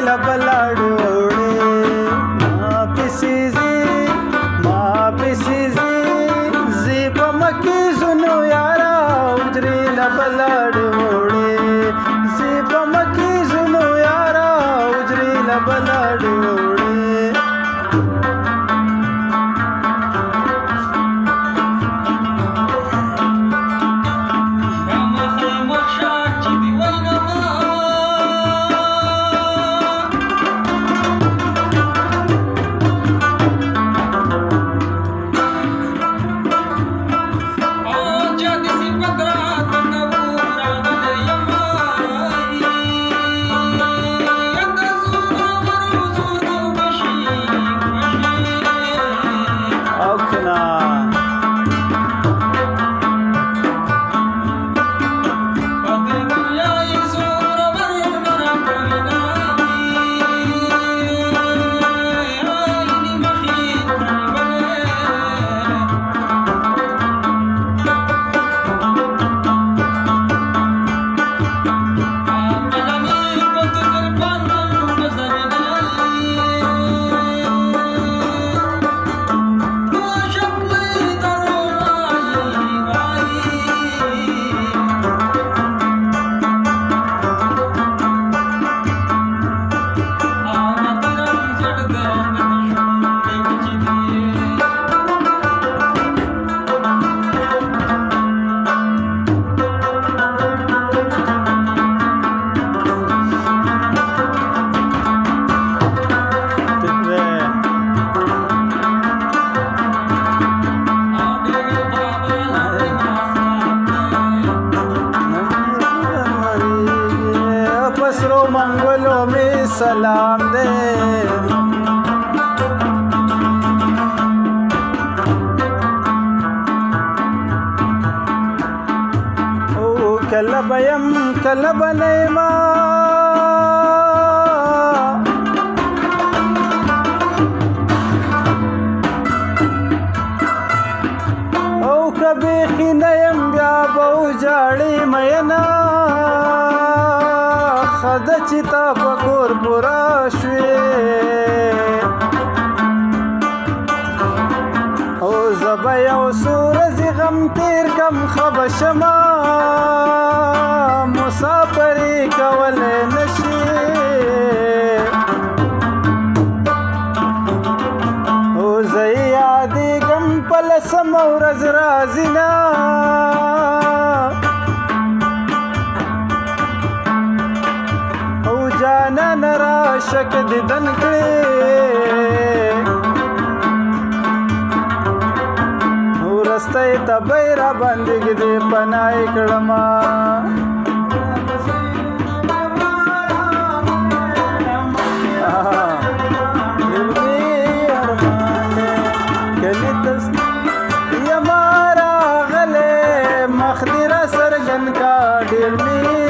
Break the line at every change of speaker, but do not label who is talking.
لبلاړو ما پسیزی زی په مکی زنو یارا اجری لبلاړو زی په مکی زنو یارا اجری لبلاړو मंगलों में सलाम दे ओ कलबयम कलबनेमा ओ कभी खिनयम ब्या बहु जाड़ी मयना خد چتا پکور پورا شوی او زبای او سورزی غم تیر کم خبشما مسافری کول نشی او زی یادی کم پلسم او رز رازینا جانا نرا شک دیدن کړي ورسته تبیرا باندې دې پنای کړما یمارا غله مخدره سرګن کا ډیر می